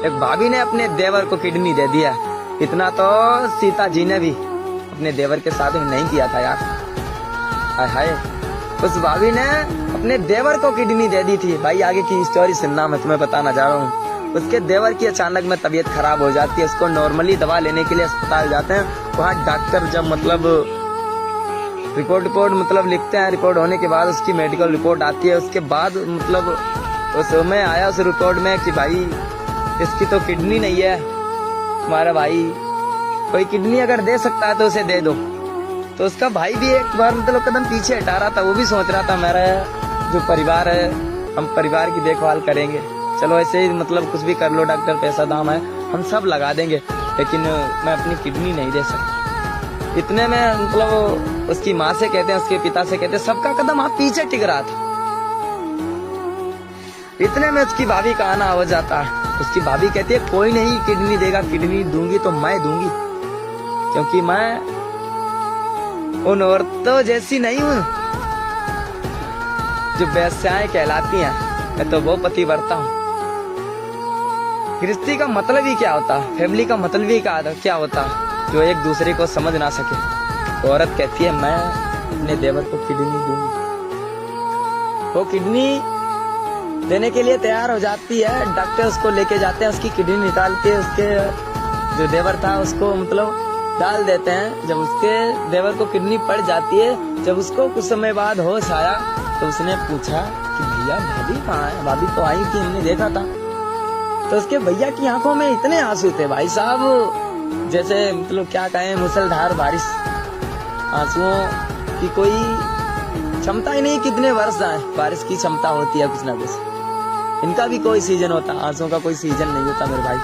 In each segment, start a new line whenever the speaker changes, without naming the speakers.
एक भाभी ने अपने देवर को किडनी दे दिया। इतना तो सीता जी ने भी अपने देवर के साथ में नहीं किया था यार। हाय हाय, उस भाभी ने अपने देवर को किडनी दे दी थी। भाई आगे की स्टोरी सुनना, मैं तुम्हें बताना चाह रहा हूँ। उसके देवर की अचानक में तबीयत खराब हो जाती है। उसको नॉर्मली दवा लेने के लिए अस्पताल जाते हैं। वहाँ डॉक्टर जब मतलब रिपोर्ट मतलब लिखते हैं, रिपोर्ट होने के बाद उसकी मेडिकल रिपोर्ट आती है। उसके बाद मतलब उसमें आया उस रिपोर्ट में कि भाई इसकी तो किडनी नहीं है, तुम्हारा भाई कोई किडनी अगर दे सकता है तो उसे दे दो। तो उसका भाई भी एक बार मतलब कदम पीछे हटा रहा था। वो भी सोच रहा था मेरा जो परिवार है, हम परिवार की देखभाल करेंगे, चलो ऐसे ही मतलब कुछ भी कर लो डॉक्टर, पैसा दाम है, हम सब लगा देंगे, लेकिन मैं अपनी किडनी नहीं दे सकता। इतने में मतलब उसकी माँ से कहते हैं, उसके पिता से कहते हैं, सबका कदम आप पीछे टिक रहा था। इतने में उसकी भाभी का आना हो जाता है। उसकी भाभी कहती है कोई नहीं किडनी देगा, किडनी दूंगी तो मैं दूंगी, क्योंकि मैं उन औरतों जैसी नहीं हूँ जो वेश्याएं कहलाती हैं। मैं तो वो पतिव्रता हूँ। गृहस्थी का मतलब ही क्या होता है, फैमिली का मतलब ही क्या होता है, जो एक दूसरे को समझ ना सके। औरत कहती है मैं अपने देवर को किडनी दूंगी। वो किडनी देने के लिए तैयार हो जाती है। डॉक्टर उसको लेके जाते हैं, उसकी किडनी निकाल के उसके जो देवर था उसको मतलब डाल देते हैं। जब उसके देवर को किडनी पड़ जाती है, जब उसको कुछ समय बाद होश आया तो उसने पूछा कि भैया भाभी कहाँ है, भाभी तो आई थी, हमने देखा था। तो उसके भैया की आंखों में इतने आंसू थे भाई साहब, जैसे मतलब क्या कहें, मुसलधार बारिश। आंसुओं की कोई क्षमता ही नहीं, कितने वर्ष जाए बारिश की क्षमता होती है कुछ ना कुछ। इनका भी कोई सीजन होता, आंसुओं का कोई सीजन नहीं होता मेरे भाई।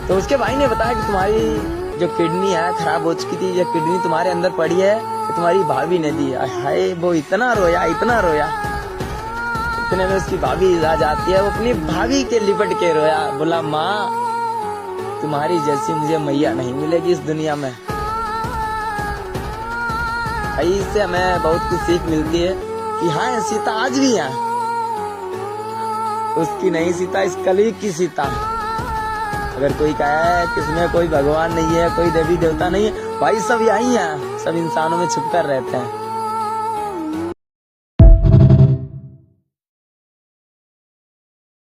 तो उसके भाई ने बताया कि तुम्हारी जो किडनी है खराब हो चुकी थी, ये किडनी तुम्हारे अंदर पड़ी है, तो तुम्हारी भाभी ने दी। हाय, वो इतना रोया इतना रोया। इतने में उसकी भाभी आ जाती है। वो अपनी भाभी के लिपट के रोया, बोला माँ तुम्हारी जैसी मुझे मैया नहीं मिलेगी इस दुनिया में। इससे हमें बहुत कुछ सीख मिलती है कि हाँ सीता आज भी है, उसकी नहीं सीता, इस कलयुग की सीता। अगर कोई कहे कि इसमें कोई भगवान नहीं है, कोई देवी देवता नहीं है, भाई सब यही है, सब इंसानों में छुपकर रहते हैं।